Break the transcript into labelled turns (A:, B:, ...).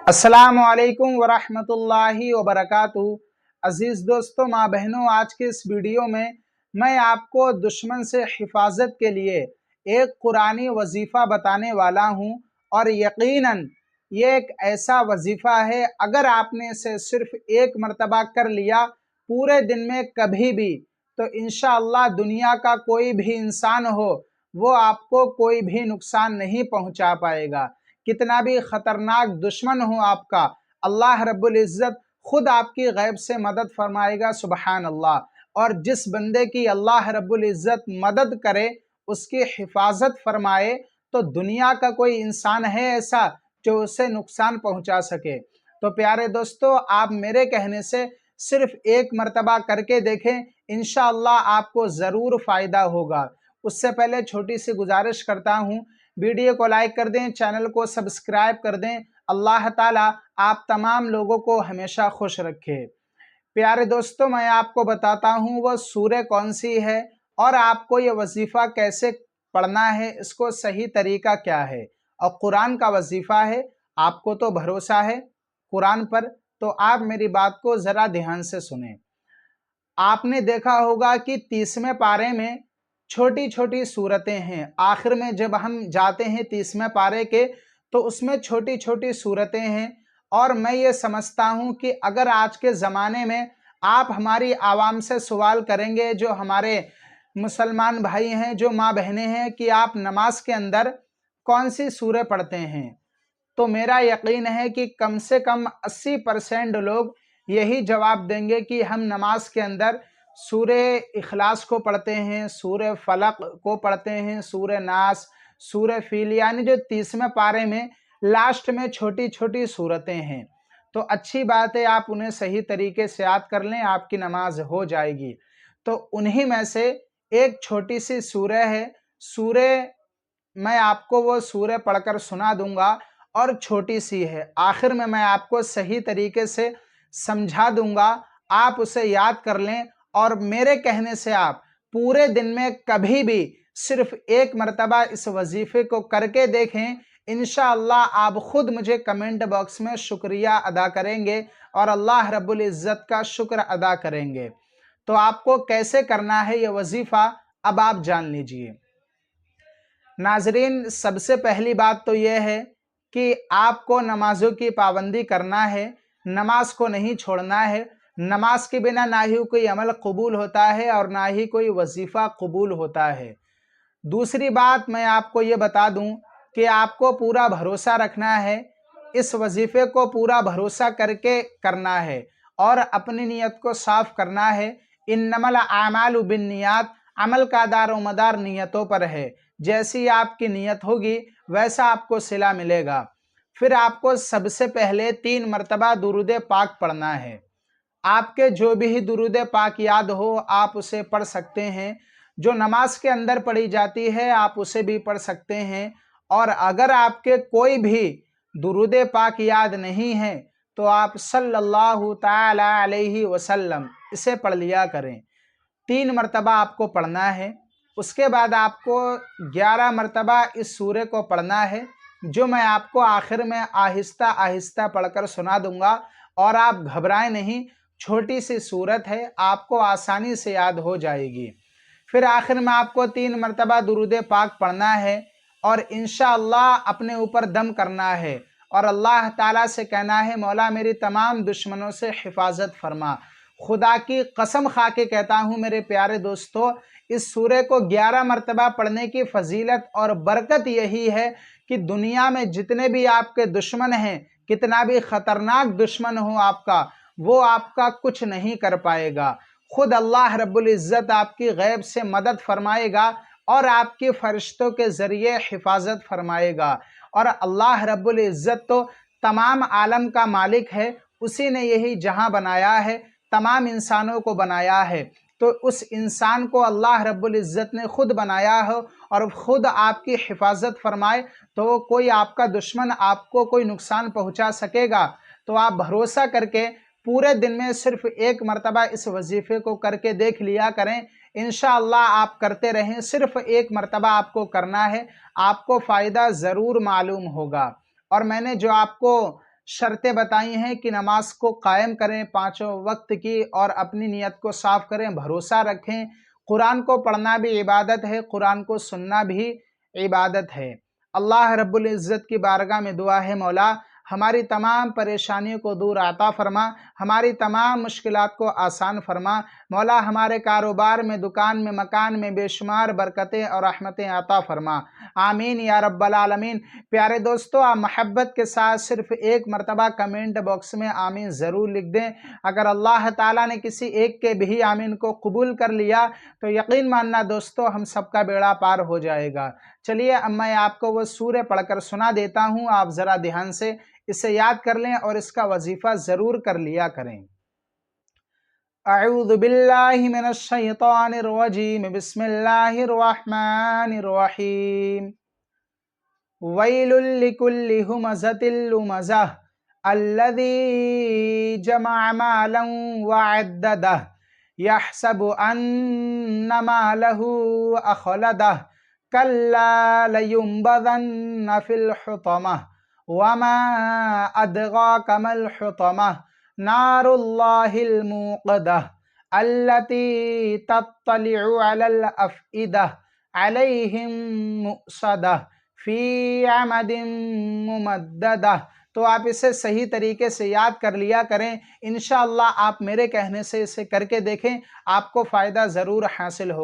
A: अस्सलामु अलैकुम वरहमतुल्लाहि वबरकातुहू। अज़ीज़ दोस्तों, माँ बहनों, आज के इस वीडियो में मैं आपको दुश्मन से हिफाजत के लिए एक कुरानी वजीफ़ा बताने वाला हूँ। और यकीनन ये एक ऐसा वजीफ़ा है, अगर आपने इसे सिर्फ एक मरतबा कर लिया पूरे दिन में कभी भी, तो इंशाअल्लाह दुनिया का कोई भी इंसान हो, वो आपको कोई भी नुकसान नहीं पहुँचा पाएगा। कितना भी खतरनाक दुश्मन हो आपका, अल्लाह रब्बुल इज़्ज़त खुद आपकी गैब से मदद फरमाएगा। सुबहान अल्लाह। और जिस बंदे की अल्लाह रब्बुल इज़्ज़त मदद करे, उसकी हिफाजत फरमाए, तो दुनिया का कोई इंसान है ऐसा जो उसे नुकसान पहुंचा सके। तो प्यारे दोस्तों, आप मेरे कहने से सिर्फ एक मरतबा करके देखें, इंशाअल्लाह आपको ज़रूर फ़ायदा होगा। उससे पहले छोटी सी गुजारिश करता हूँ, वीडियो को लाइक कर दें, चैनल को सब्सक्राइब कर दें। अल्लाह ताला आप तमाम लोगों को हमेशा खुश रखे। प्यारे दोस्तों, मैं आपको बताता हूँ वो सूरह कौन सी है और आपको ये वजीफ़ा कैसे पढ़ना है, इसको सही तरीका क्या है। और कुरान का वजीफ़ा है, आपको तो भरोसा है कुरान पर, तो आप मेरी बात को ज़रा ध्यान से सुने। आपने देखा होगा कि 30वें पारे में छोटी छोटी सूरतें हैं। आखिर में जब हम जाते हैं 30वें पारे के, तो उसमें छोटी छोटी सूरतें हैं। और मैं ये समझता हूँ कि अगर आज के ज़माने में आप हमारी आवाम से सवाल करेंगे, जो हमारे मुसलमान भाई हैं, जो माँ बहनें हैं, कि आप नमाज के अंदर कौन सी सूरह पढ़ते हैं, तो मेरा यकीन है कि कम से कम 80% लोग यही जवाब देंगे कि हम नमाज के अंदर सूरे इखलास को पढ़ते हैं, सूरे फलक को पढ़ते हैं, सूरे नास, सूरे फील, यानी जो 30वें पारे में लास्ट में छोटी छोटी सूरतें हैं। तो अच्छी बात है, आप उन्हें सही तरीके से याद कर लें, आपकी नमाज हो जाएगी। तो उन्हीं में से एक छोटी सी सूरह है। सूरह, मैं आपको वो सूरह पढ़कर सुना दूंगा, और छोटी सी है। आखिर में मैं आपको सही तरीके से समझा दूंगा, आप उसे याद कर लें। और मेरे कहने से आप पूरे दिन में कभी भी सिर्फ एक मरतबा इस वजीफे को करके देखें, इंशाअल्लाह आप खुद मुझे कमेंट बॉक्स में शुक्रिया अदा करेंगे और अल्लाह रब्बुल इज़्ज़त का शुक्र अदा करेंगे। तो आपको कैसे करना है ये वजीफा, अब आप जान लीजिए। नाजरीन, सबसे पहली बात तो यह है कि आपको नमाजों की पाबंदी करना है, नमाज को नहीं छोड़ना है। नमाज के बिना ना ही कोई अमल कबूल होता है और ना ही कोई वजीफ़ा कबूल होता है। दूसरी बात मैं आपको ये बता दूं कि आपको पूरा भरोसा रखना है, इस वजीफ़े को पूरा भरोसा करके करना है और अपनी नीयत को साफ करना है। इन्नमल आमालु बिन्नियात, अमल का दारो मदार नीयतों पर है। जैसी आपकी नीयत होगी वैसा आपको सिला मिलेगा। फिर आपको सबसे पहले 3 मरतबा दुरूद पाक पढ़ना है। आपके जो भी दुरूद पाक याद हो आप उसे पढ़ सकते हैं। जो नमाज के अंदर पढ़ी जाती है आप उसे भी पढ़ सकते हैं। और अगर आपके कोई भी दुरूद पाक याद नहीं है, तो आप सल्लल्लाहु ताला अलैहि वसल्लम इसे पढ़ लिया करें। 3 मरतबा आपको पढ़ना है। उसके बाद आपको 11 मरतबा इस सूरे को पढ़ना है, जो मैं आपको आखिर में आहिस्ता आहिस्ता पढ़कर सुना दूंगा। और आप घबराएं नहीं, छोटी सी सूरत है, आपको आसानी से याद हो जाएगी। फिर आखिर में आपको 3 मरतबा दुरूद पाक पढ़ना है और इंशाअल्लाह अपने ऊपर दम करना है और अल्लाह ताला से कहना है, मौला मेरी तमाम दुश्मनों से हिफाजत फरमा। खुदा की कसम खा के कहता हूँ मेरे प्यारे दोस्तों, इस सूरे को 11 मरतबा पढ़ने की फजीलत और बरकत यही है कि दुनिया में जितने भी आपके दुश्मन हैं, कितना भी खतरनाक दुश्मन हो आपका, वो आपका कुछ नहीं कर पाएगा। खुद अल्लाह रब्बुल इज़्ज़त आपकी गैब से मदद फरमाएगा और आपके फरिश्तों के ज़रिए हिफाजत फरमाएगा। और अल्लाह रब्बुल इज़्ज़त तो तमाम आलम का मालिक है, उसी ने यही जहां बनाया है, तमाम इंसानों को बनाया है। तो उस इंसान को अल्लाह रब्बुल इज़्ज़त ने खुद बनाया हो और खुद आपकी हिफाजत फरमाए, तो कोई आपका दुश्मन आपको कोई नुकसान पहुंचा सकेगा। तो आप भरोसा करके पूरे दिन में सिर्फ एक मरतबा इस वजीफे को करके देख लिया करें। इंशाअल्लाह आप करते रहें, सिर्फ एक मरतबा आपको करना है, आपको फ़ायदा ज़रूर मालूम होगा। और मैंने जो आपको شرطیں بتائی ہیں کہ نماز کو قائم کریں 5 وقت کی، اور اپنی نیت کو صاف کریں، بھروسہ رکھیں۔ قرآن کو پڑھنا بھی عبادت ہے، قرآن کو سننا بھی عبادت ہے۔ اللہ رب العزت کی بارگاہ میں دعا ہے، مولا ہماری تمام پریشانیوں کو دور عطا فرما، ہماری تمام مشکلات کو آسان فرما۔ مولا ہمارے کاروبار میں، دکان میں، مکان میں بے شمار برکتیں اور رحمتیں عطا فرما، آمین یا رب العالمین۔ پیارے دوستو، آپ محبت کے ساتھ صرف ایک مرتبہ کمنٹ باکس میں آمین ضرور لکھ دیں۔ اگر اللہ تعالیٰ نے کسی ایک کے بھی آمین کو قبول کر لیا تو یقین ماننا دوستو ہم سب کا بیڑا پار ہو جائے گا۔ چلیے اب میں آپ کو وہ سورہ پڑھ کر سنا دیتا ہوں، آپ ذرا دھیان سے اسے یاد کر لیں اور اس کا وظیفہ ضرور کر لیا کریں۔ اعوذ باللہ من الشیطان الرجیم، بسم اللہ الرحمن الرحیم۔ ویل لکل ہمزۃ لمزہ الذی جمع مالا وعددہ یحسب ان مالہ اخلدہ کلا لینبذن فی الحطمہ وما ادراک ما الحطمہ نار اللہ الموقدہ التی تطلع علی الافئدہ علیہم مؤصدہ فی عمد ممددہ۔ تو آپ اسے صحیح طریقے سے یاد کر لیا کریں، انشاءاللہ آپ میرے کہنے سے اسے کر کے دیکھیں، آپ کو فائدہ ضرور حاصل ہوگا۔